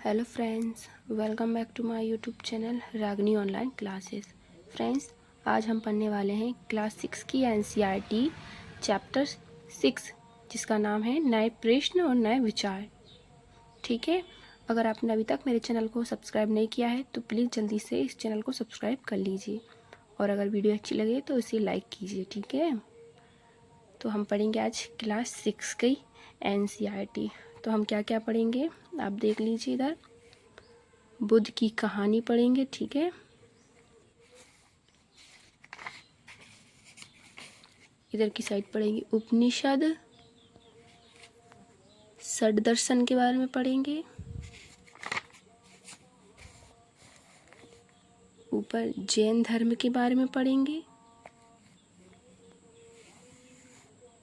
Hello friends, welcome back to my YouTube channel Ragini online classes. Friends, आज हम पढ़ने वाले हैं क्लास 6 की एनसीईआरटी चैप्टर 6, जिसका नाम है नए प्रश्न और नए विचार। ठीक है, अगर आपने अभी तक मेरे चैनल को सब्सक्राइब नहीं किया है तो प्लीज़ जल्दी से इस चैनल को सब्सक्राइब कर लीजिए, और अगर वीडियो अच्छी लगे तो इसे लाइक कीजिए। ठीक है, तो हम पढ़ेंगे आज क्लास 6 की एनसीईआरटी। तो हम क्या क्या पढ़ेंगे आप देख लीजिए। इधर बुद्ध की कहानी पढ़ेंगे। ठीक है, इधर की साइड पढ़ेंगे उपनिषद, षड दर्शन के बारे में पढ़ेंगे। ऊपर जैन धर्म के बारे में पढ़ेंगे।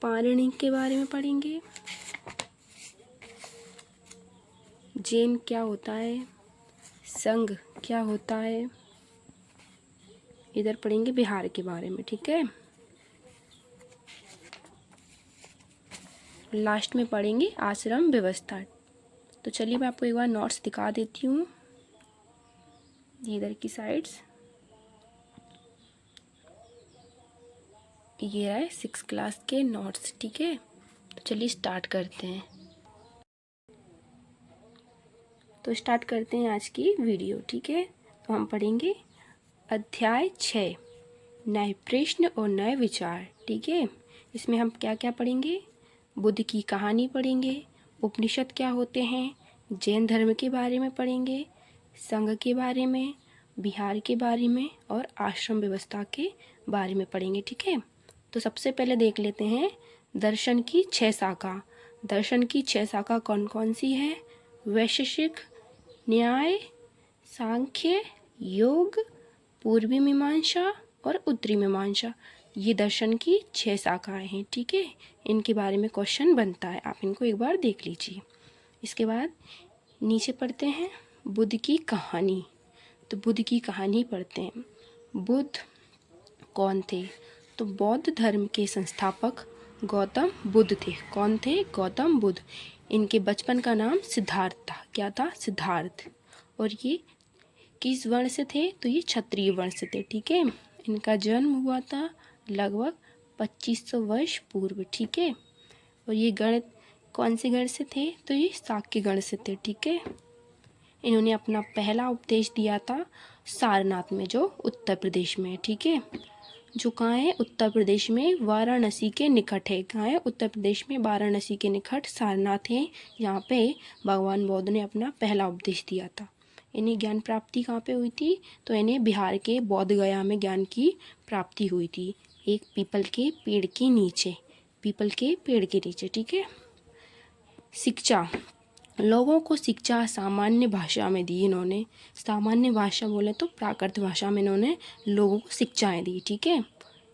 पाणिनि के बारे में पढ़ेंगे। जैन क्या होता है, संघ क्या होता है। इधर पढ़ेंगे बिहार के बारे में। ठीक है, लास्ट में पढ़ेंगे आश्रम व्यवस्था। तो चलिए मैं आपको एक बार नोट्स दिखा देती हूँ। इधर की साइड्स ये है 6 क्लास के नोट्स। ठीक है, तो चलिए स्टार्ट करते हैं। तो स्टार्ट करते हैं आज की वीडियो। ठीक है, तो हम पढ़ेंगे अध्याय 6 नए प्रश्न और नए विचार। ठीक है, इसमें हम क्या क्या पढ़ेंगे, बुद्ध की कहानी पढ़ेंगे, उपनिषद क्या होते हैं, जैन धर्म के बारे में पढ़ेंगे, संघ के बारे में, बिहार के बारे में और आश्रम व्यवस्था के बारे में पढ़ेंगे। ठीक है, तो सबसे पहले देख लेते हैं दर्शन की 6 शाखा। दर्शन की 6 शाखा कौन कौन सी है? वैशेषिक, न्याय, सांख्य, योग, पूर्वी मीमांसा और उत्तरी मीमांसा। ये दर्शन की 6 शाखाएं हैं। ठीक है, इनके बारे में क्वेश्चन बनता है, आप इनको एक बार देख लीजिए। इसके बाद नीचे पढ़ते हैं बुद्ध की कहानी। तो बुद्ध की कहानी पढ़ते हैं। बुद्ध कौन थे? तो बौद्ध धर्म के संस्थापक गौतम बुद्ध थे। कौन थे? गौतम बुद्ध। इनके बचपन का नाम सिद्धार्थ था। क्या था? सिद्धार्थ। और ये किस वर्ण से थे? तो ये क्षत्रिय वर्ण से थे। ठीक है, इनका जन्म हुआ था लगभग 2500 वर्ष पूर्व। ठीक है, और ये गण कौन से गण से थे? तो ये शाक्य गण से थे। ठीक है, इन्होंने अपना पहला उपदेश दिया था सारनाथ में, जो उत्तर प्रदेश में है। ठीक है, जो कहाँ है? उत्तर प्रदेश में वाराणसी के निकट है। कहाँ है? उत्तर प्रदेश में वाराणसी के निकट सारनाथ है। यहाँ पे भगवान बुद्ध ने अपना पहला उपदेश दिया था। इन्हें ज्ञान प्राप्ति कहाँ पे हुई थी? तो इन्हें बिहार के बोध गया में ज्ञान की प्राप्ति हुई थी, एक पीपल के पेड़ के नीचे। पीपल के पेड़ के नीचे। ठीक है, शिक्षा, लोगों को शिक्षा सामान्य भाषा में दी इन्होंने। सामान्य भाषा बोले तो प्राकृत भाषा में इन्होंने लोगों को शिक्षाएं दी। ठीक है,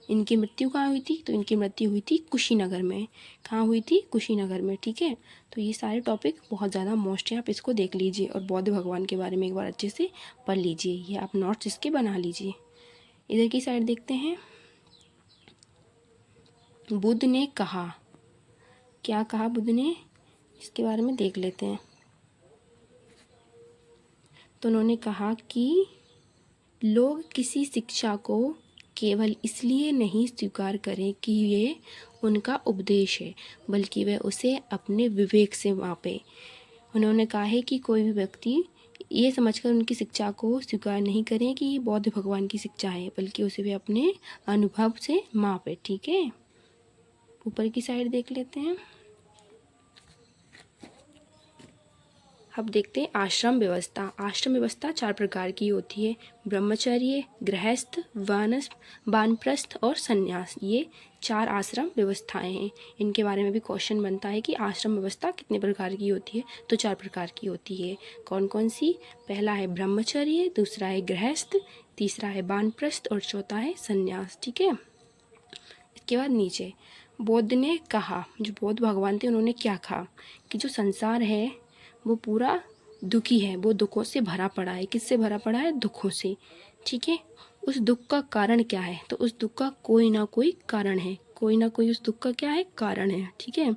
इनकी मृत्यु कहाँ हुई थी? तो इनकी मृत्यु हुई थी कुशीनगर में। कहाँ हुई थी? कुशीनगर में। ठीक है, तो ये सारे टॉपिक बहुत ज़्यादा मोस्ट हैं, आप इसको देख लीजिए और बौद्ध भगवान के बारे में एक बार अच्छे से पढ़ लीजिए। ये आप नोट्स इसके बना लीजिए। इधर की साइड देखते हैं, बुद्ध ने कहा। क्या कहा बुद्ध ने? इसके बारे में देख लेते हैं। तो उन्होंने कहा कि लोग किसी शिक्षा को केवल इसलिए नहीं स्वीकार करें कि ये उनका उपदेश है, बल्कि वे उसे अपने विवेक से मापें। उन्होंने कहा है कि कोई भी व्यक्ति ये समझकर उनकी शिक्षा को स्वीकार नहीं करें कि ये बौद्ध भगवान की शिक्षा है, बल्कि उसे वे अपने अनुभव से मापें। ठीक है, ऊपर की साइड देख लेते हैं। अब देखते हैं आश्रम व्यवस्था। आश्रम व्यवस्था 4 प्रकार की होती है, ब्रह्मचर्य, गृहस्थ, वानप्रस्थ और संन्यास। ये 4 आश्रम व्यवस्थाएं हैं। इनके बारे में भी क्वेश्चन बनता है कि आश्रम व्यवस्था कितने प्रकार की होती है? तो 4 प्रकार की होती है। कौन कौन सी? पहला है ब्रह्मचर्य, दूसरा है गृहस्थ, तीसरा है वानप्रस्थ और चौथा है संन्यास। ठीक है, इसके बाद नीचे बुद्ध ने कहा, जो बौद्ध भगवान थे उन्होंने क्या कहा कि जो संसार है वो पूरा दुखी है, वो दुखों से भरा पड़ा है। किससे भरा पड़ा है? दुखों से। ठीक है, उस दुख का कारण क्या है? तो उस दुख का कोई ना कोई कारण है। कोई ना कोई उस दुख का क्या है? कारण है। ठीक है,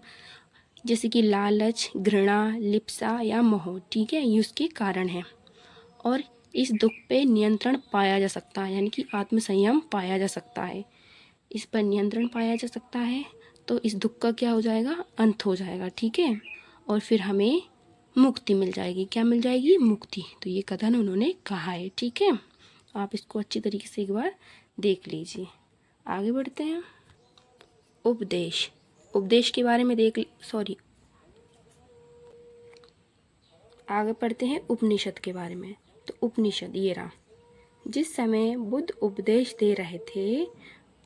जैसे कि लालच, घृणा, लिप्सा या मोह, ठीक है, ये उसके कारण है। और इस दुख पे नियंत्रण पाया जा सकता है, यानी कि आत्मसंयम पाया जा सकता है। इस पर नियंत्रण पाया जा सकता है तो इस दुख का क्या हो जाएगा, अंत हो जाएगा, ठीक है। और फिर हमें मुक्ति मिल जाएगी। क्या मिल जाएगी, मुक्ति। तो ये कथन उन्होंने कहा है, ठीक है। आप इसको अच्छी तरीके से एक बार देख लीजिए। आगे बढ़ते हैं। उपदेश, उपदेश के बारे में आगे पढ़ते हैं उपनिषद के बारे में। तो उपनिषद ये रहा। जिस समय बुद्ध उपदेश दे रहे थे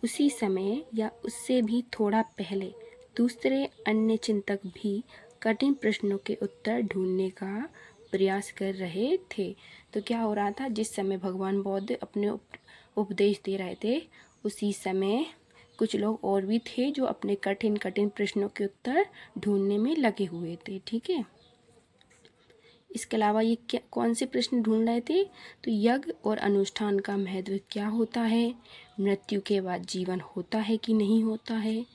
उसी समय या उससे भी थोड़ा पहले दूसरे अन्य चिंतक भी कठिन प्रश्नों के उत्तर ढूंढने का प्रयास कर रहे थे। तो क्या हो रहा था, जिस समय भगवान बुद्ध अपने उपदेश दे रहे थे उसी समय कुछ लोग और भी थे जो अपने कठिन कठिन प्रश्नों के उत्तर ढूंढने में लगे हुए थे, ठीक है। इसके अलावा ये क्या कौन से प्रश्न ढूंढ रहे थे, तो यज्ञ और अनुष्ठान का महत्व क्या होता है, मृत्यु के बाद जीवन होता है कि नहीं होता है,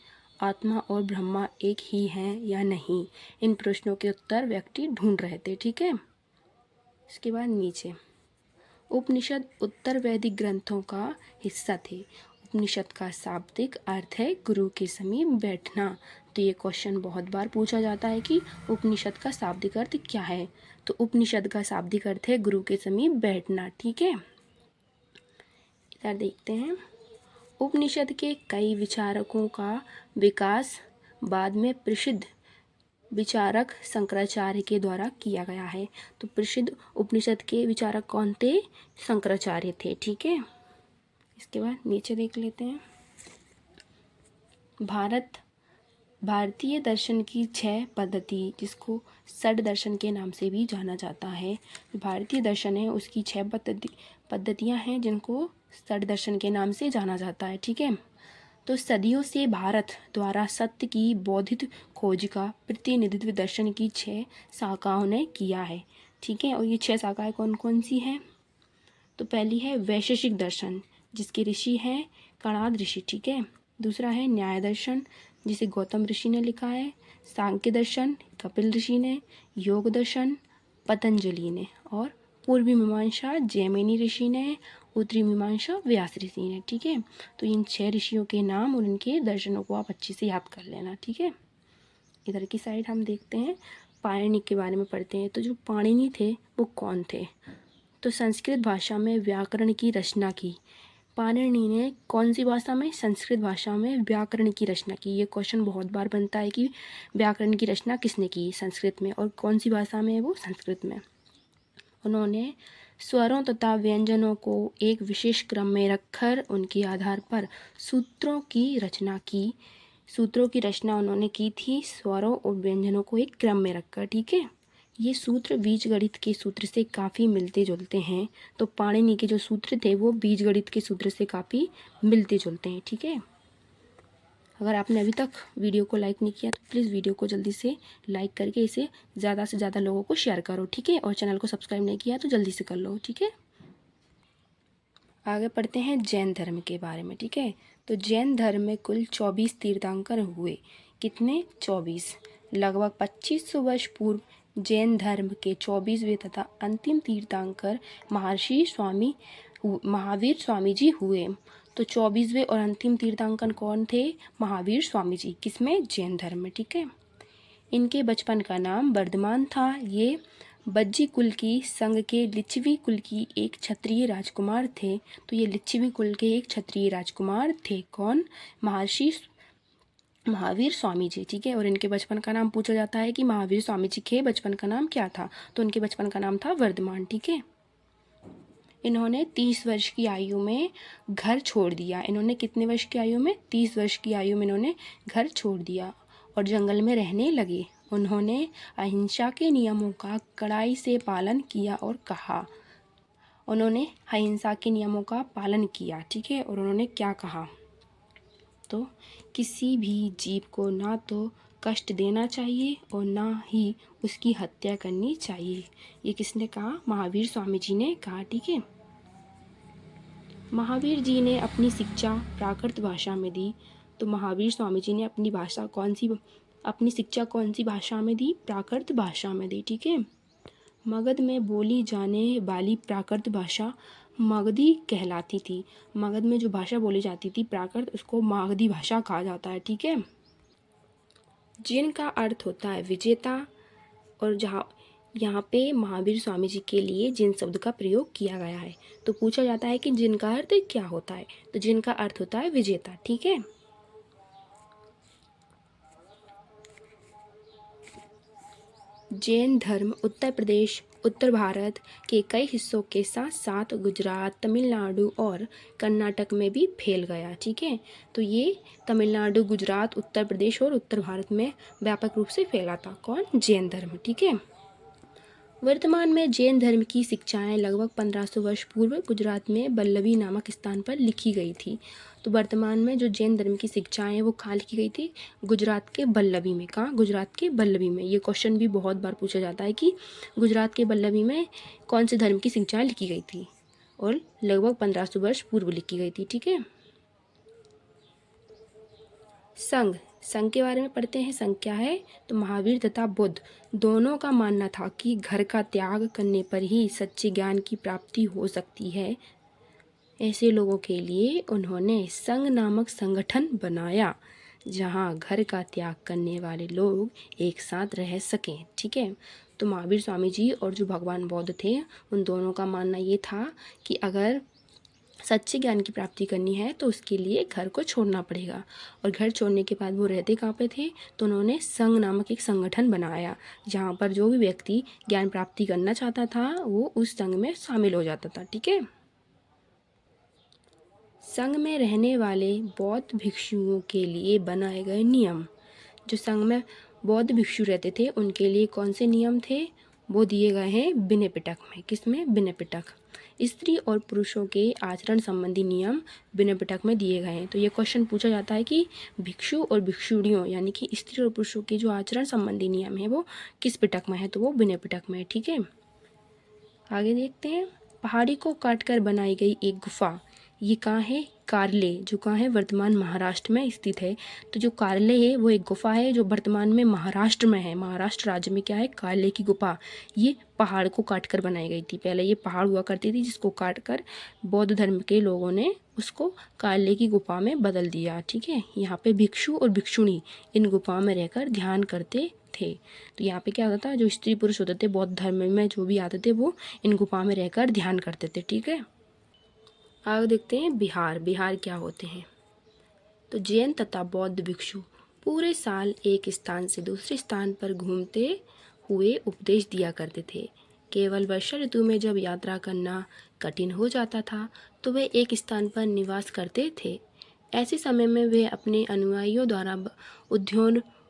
आत्मा और ब्रह्मा एक ही हैं या नहीं, इन प्रश्नों के उत्तर व्यक्ति ढूंढ रहे थे, ठीक है। इसके बाद नीचे उपनिषद उत्तर वैदिक ग्रंथों का हिस्सा थे। उपनिषद का शाब्दिक अर्थ है गुरु के समीप बैठना। तो ये क्वेश्चन बहुत बार पूछा जाता है कि उपनिषद का शाब्दिक अर्थ क्या है। तो उपनिषद का शाब्दिक अर्थ है गुरु के समीप बैठना, ठीक है। इधर देखते हैं। उपनिषद के कई विचारकों का विकास बाद में प्रसिद्ध विचारक शंकराचार्य के द्वारा किया गया है। तो प्रसिद्ध उपनिषद के विचारक कौन थे, शंकराचार्य थे, ठीक है। इसके बाद नीचे देख लेते हैं। भारतीय दर्शन की 6 पद्धति, जिसको षड दर्शन के नाम से भी जाना जाता है। भारतीय दर्शन है उसकी 6 पद्धतियाँ हैं जिनको षड दर्शन के नाम से जाना जाता है, ठीक है। तो सदियों से भारत द्वारा सत्य की बौद्धिक खोज का प्रतिनिधित्व दर्शन की 6 शाखाओं ने किया है, ठीक है। और ये 6 शाखाएं कौन कौन सी हैं, तो पहली है वैशेषिक दर्शन, जिसके ऋषि हैं कणाद ऋषि, ठीक है। दूसरा है न्याय दर्शन, जिसे गौतम ऋषि ने लिखा है। सांख्य दर्शन कपिल ऋषि ने। योग दर्शन पतंजलि ने। और पूर्वी मीमांसा जैमिनी ऋषि ने। उत्तरी मीमांसा व्यास ऋषि ने, ठीक है। तो इन 6 ऋषियों के नाम और इनके दर्शनों को आप अच्छे से याद कर लेना, ठीक है। इधर की साइड हम देखते हैं पाणिनि के बारे में पढ़ते हैं। तो जो पाणिनि थे वो कौन थे, तो संस्कृत भाषा में व्याकरण की रचना की। पाणिनि ने कौन सी भाषा में, संस्कृत भाषा में व्याकरण की रचना की। ये क्वेश्चन बहुत बार बनता है कि व्याकरण की रचना किसने की, संस्कृत में, और कौन सी भाषा में है वो, संस्कृत में। उन्होंने स्वरों तथा व्यंजनों को एक विशेष क्रम में रखकर उनके आधार पर सूत्रों की रचना की। सूत्रों की रचना उन्होंने की थी स्वरों और व्यंजनों को एक क्रम में रखकर, ठीक है। ये सूत्र बीजगणित के सूत्र से काफ़ी मिलते जुलते हैं। तो पाणिनि के जो सूत्र थे वो बीजगणित के सूत्र से काफ़ी मिलते जुलते हैं, ठीक है। अगर आपने अभी तक वीडियो को लाइक नहीं किया तो प्लीज़ वीडियो को जल्दी से लाइक करके इसे ज़्यादा से ज़्यादा लोगों को शेयर करो, ठीक है। और चैनल को सब्सक्राइब नहीं किया तो जल्दी से कर लो, ठीक है। आगे पढ़ते हैं जैन धर्म के बारे में, ठीक है। तो जैन धर्म में कुल 24 तीर्थंकर हुए। कितने, 24। लगभग 2500 वर्ष पूर्व जैन धर्म के 24वें तथा अंतिम तीर्थंकर महर्षि महावीर स्वामी जी हुए। तो 24वें और अंतिम तीर्थंकर कौन थे, महावीर स्वामी जी, किसमें, जैन धर्म में, ठीक है। इनके बचपन का नाम वर्धमान था। ये बज्जी कुल की संघ के लिच्छवी कुल की एक क्षत्रिय राजकुमार थे। तो ये लिच्छवी कुल के एक क्षत्रिय राजकुमार थे, कौन, महर्षि महावीर स्वामी जी, ठीक है। और इनके बचपन का नाम पूछा जाता है कि महावीर स्वामी जी के बचपन का नाम क्या था, तो उनके बचपन का नाम था वर्धमान, ठीक है। इन्होंने 30 वर्ष की आयु में घर छोड़ दिया। इन्होंने कितने वर्ष की आयु में, 30 वर्ष की आयु में इन्होंने घर छोड़ दिया और जंगल में रहने लगे। उन्होंने अहिंसा के नियमों का कड़ाई से पालन किया और कहा, उन्होंने अहिंसा के नियमों का पालन किया, ठीक है। और उन्होंने क्या कहा, तो किसी भी जीव को ना तो कष्ट देना चाहिए और ना ही उसकी हत्या करनी चाहिए। ये किसने कहा, महावीर स्वामी जी ने कहा, ठीक है। महावीर जी ने अपनी शिक्षा प्राकृत भाषा में दी। तो महावीर स्वामी जी ने अपनी भाषा कौन सी अपनी शिक्षा कौन सी भाषा में दी? प्राकृत भाषा में दी, ठीक है। मगध में बोली जाने वाली प्राकृत भाषा मगधी कहलाती थी। मगध में जो भाषा बोली जाती थी प्राकृत, उसको मगधी भाषा कहा जाता है, ठीक है। जिन का अर्थ होता है विजेता, और जहाँ यहाँ पे महावीर स्वामी जी के लिए जिन शब्द का प्रयोग किया गया है। तो पूछा जाता है कि जिन का अर्थ क्या होता है, तो जिन का अर्थ होता है विजेता, ठीक है। जैन धर्म उत्तर प्रदेश, उत्तर भारत के कई हिस्सों के साथ साथ गुजरात, तमिलनाडु और कर्नाटक में भी फैल गया, ठीक है। तो ये तमिलनाडु, गुजरात, उत्तर प्रदेश और उत्तर भारत में व्यापक रूप से फैला था। कौन? जैन धर्म, ठीक है। वर्तमान में जैन धर्म की शिक्षाएं लगभग 1500 वर्ष पूर्व गुजरात में बल्लभी नामक स्थान पर लिखी गई थी। तो वर्तमान में जो जैन धर्म की शिक्षाएं हैं वो कहाँ लिखी गई थी? गुजरात के बल्लभी में। कहाँ? गुजरात के बल्लभी में। ये क्वेश्चन भी बहुत बार पूछा जाता है कि गुजरात के बल्लभी में कौन से धर्म की शिक्षाएं लिखी गई थी, और लगभग 1500 वर्ष पूर्व लिखी गई थी, ठीक है। संघ, संघ के बारे में पढ़ते हैं। संघ क्या है? तो महावीर तथा बुद्ध दोनों का मानना था कि घर का त्याग करने पर ही सच्चे ज्ञान की प्राप्ति हो सकती है। ऐसे लोगों के लिए उन्होंने संघ नामक संगठन बनाया, जहां घर का त्याग करने वाले लोग एक साथ रह सकें, ठीक है। तो महावीर स्वामी जी और जो भगवान बुद्ध थे, उन दोनों का मानना ये था कि अगर सच्चे ज्ञान की प्राप्ति करनी है तो उसके लिए घर को छोड़ना पड़ेगा। और घर छोड़ने के बाद वो रहते कहाँ पे थे? तो उन्होंने संघ नामक एक संगठन बनाया, जहाँ पर जो भी व्यक्ति ज्ञान प्राप्ति करना चाहता था वो उस संघ में शामिल हो जाता था, ठीक है। संघ में रहने वाले बौद्ध भिक्षुओं के लिए बनाए गए नियम। जो संघ में बौद्ध भिक्षु रहते थे उनके लिए कौन से नियम थे? वो दिए गए हैं विनय पिटक में। किसमें? विनय पिटक। स्त्री और पुरुषों के आचरण संबंधी नियम विनय पिटक में दिए गए हैं। तो ये क्वेश्चन पूछा जाता है कि भिक्षु और भिक्षुणियों यानी कि स्त्री और पुरुषों के जो आचरण संबंधी नियम है वो किस पिटक में है? तो वो विनय पिटक में है, ठीक है। आगे देखते हैं। पहाड़ी को काटकर बनाई गई एक गुफा, ये कहाँ है? कारले, जो कहाँ है? वर्तमान महाराष्ट्र में स्थित है। तो जो कारले है वो एक गुफा है जो वर्तमान में महाराष्ट्र में है। महाराष्ट्र राज्य में क्या है? कारले की गुफा। ये पहाड़ को काटकर बनाई गई थी। पहले ये पहाड़ हुआ करती थी जिसको काटकर बौद्ध धर्म के लोगों ने उसको कारले की गुफा में बदल दिया, ठीक है। यहाँ पे भिक्षु और भिक्षुणी इन गुफा में रहकर ध्यान करते थे। तो यहाँ पे क्या होता था? जो स्त्री पुरुष होते थे बौद्ध धर्म में जो भी आते थे वो इन गुफा में रहकर ध्यान करते थे, ठीक है। आगे देखते हैं बिहार। बिहार क्या होते हैं? तो जैन तथा बौद्ध भिक्षु पूरे साल एक स्थान से दूसरे स्थान पर घूमते हुए उपदेश दिया करते थे। केवल वर्षा ऋतु में जब यात्रा करना कठिन हो जाता था तो वे एक स्थान पर निवास करते थे। ऐसे समय में वे अपने अनुयायियों द्वारा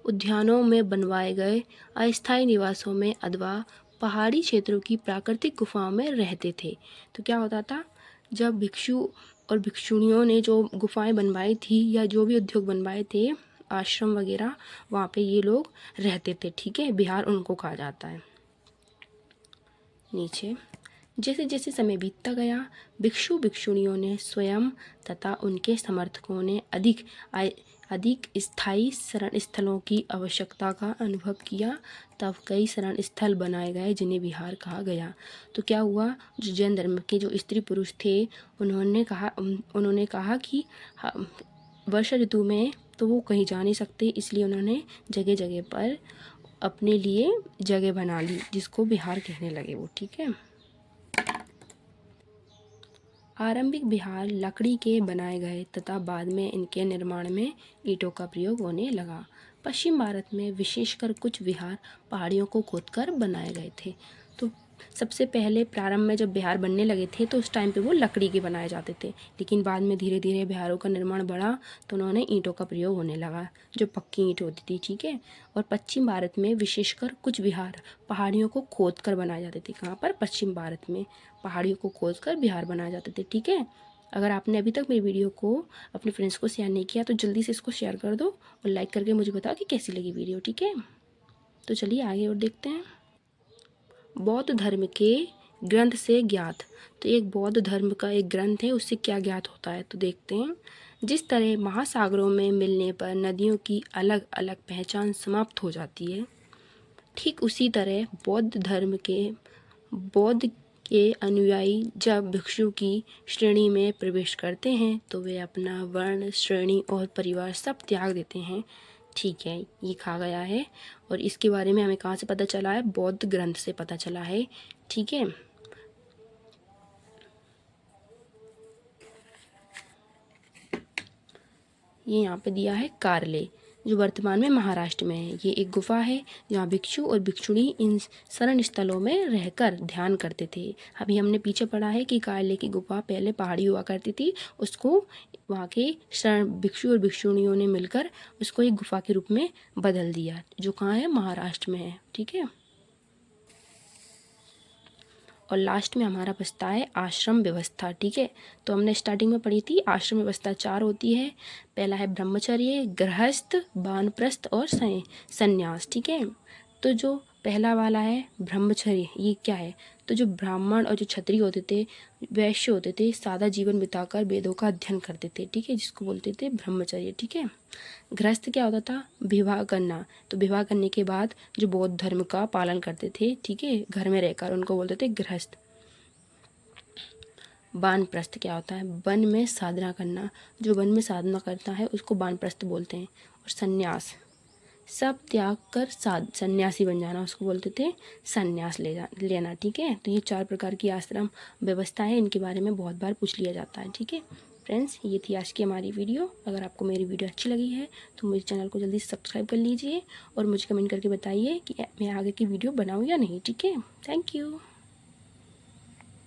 उद्यानों में बनवाए गए अस्थायी निवासों में अथवा पहाड़ी क्षेत्रों की प्राकृतिक गुफाओं में रहते थे। तो क्या होता था? जब भिक्षु और भिक्षुणियों ने जो गुफाएं बनवाई थी या जो भी उद्योग बनवाए थे, आश्रम वगैरह, वहाँ पे ये लोग रहते थे, ठीक है। बिहार उनको कहा जाता है। नीचे जैसे जैसे समय बीतता गया भिक्षु भिक्षुणियों ने स्वयं तथा उनके समर्थकों ने अधिक स्थायी शरण स्थलों की आवश्यकता का अनुभव किया। तब कई शरण स्थल बनाए गए जिन्हें विहार कहा गया। तो क्या हुआ? जो जैन धर्म के जो स्त्री पुरुष थे उन्होंने कहा कि वर्षा ऋतु में तो वो कहीं जा नहीं सकते, इसलिए उन्होंने जगह जगह पर अपने लिए जगह बना ली जिसको विहार कहने लगे वो, ठीक है। आरंभिक विहार लकड़ी के बनाए गए तथा बाद में इनके निर्माण में ईंटों का प्रयोग होने लगा। पश्चिम भारत में विशेषकर कुछ विहार पहाड़ियों को खोदकर बनाए गए थे। तो सबसे पहले प्रारंभ में जब विहार बनने लगे थे तो उस टाइम पे वो लकड़ी के बनाए जाते थे, लेकिन बाद में धीरे धीरे विहारों का निर्माण बढ़ा तो उन्होंने ईंटों का प्रयोग होने लगा, जो पक्की ईंट होती थी, ठीक है। और पश्चिम भारत में विशेषकर कुछ विहार पहाड़ियों को खोद कर बनाए जाते थे। कहाँ पर? पश्चिम भारत में पहाड़ियों को खोद कर विहार बनाए जाते थे, ठीक है। अगर आपने अभी तक मेरी वीडियो को अपने फ्रेंड्स को शेयर नहीं किया तो जल्दी से इसको शेयर कर दो और लाइक करके मुझे बताओ कि कैसी लगी वीडियो, ठीक है। तो चलिए आगे और देखते हैं। बौद्ध धर्म के ग्रंथ से ज्ञात। तो एक बौद्ध धर्म का एक ग्रंथ है, उससे क्या ज्ञात होता है? तो देखते हैं। जिस तरह महासागरों में मिलने पर नदियों की अलग अलग पहचान समाप्त हो जाती है, ठीक उसी तरह बौद्ध के अनुयायी जब भिक्षु की श्रेणी में प्रवेश करते हैं तो वे अपना वर्ण, श्रेणी और परिवार सब त्याग देते हैं। ठीक है, ये कहा गया है और इसके बारे में हमें कहाँ से पता चला है? बौद्ध ग्रंथ से पता चला है। ठीक है, ये यहाँ पे दिया है कारले, जो वर्तमान में महाराष्ट्र में है। ये एक गुफा है जहाँ भिक्षु और भिक्षुणी इन शरण स्थलों में रहकर ध्यान करते थे। अभी हमने पीछे पढ़ा है कि कारले की गुफा पहले पहाड़ी हुआ करती थी, उसको वहाँ के शरण भिक्षु और भिक्षुणियों ने मिलकर उसको एक गुफा के रूप में बदल दिया, जो कहाँ है? महाराष्ट्र में है। ठीक है, और लास्ट में हमारा बचता है आश्रम व्यवस्था। ठीक है, तो हमने स्टार्टिंग में पढ़ी थी आश्रम व्यवस्था 4 होती है। पहला है ब्रह्मचर्य, गृहस्थ, वानप्रस्थ और संन्यास। ठीक है, तो जो पहला वाला है ब्रह्मचर्य, ये क्या है? तो जो ब्राह्मण और जो क्षत्रिय होते थे, वैश्य होते थे, सादा जीवन बिताकर वेदों का अध्ययन करते थे। ठीक है, जिसको बोलते थे ब्रह्मचर्य। ठीक है, गृहस्थ क्या होता था? विवाह करना, तो विवाह करने के बाद जो बौद्ध धर्म का पालन करते थे, ठीक है, घर में रहकर, उनको बोलते थे गृहस्थ। वानप्रस्थ क्या होता है? वन में साधना करना, जो वन में साधना करता है उसको वानप्रस्थ बोलते हैं। और संन्यास, सब त्याग कर सन्यासी बन जाना, उसको बोलते थे संन्यास लेना। ठीक है, तो ये 4 प्रकार की आश्रम व्यवस्था है, इनके बारे में बहुत बार पूछ लिया जाता है। ठीक है फ्रेंड्स, ये थी आज की हमारी वीडियो। अगर आपको मेरी वीडियो अच्छी लगी है तो मेरे चैनल को जल्दी से सब्सक्राइब कर लीजिए और मुझे कमेंट करके बताइए कि मैं आगे की वीडियो बनाऊँ या नहीं। ठीक है, थैंक यू।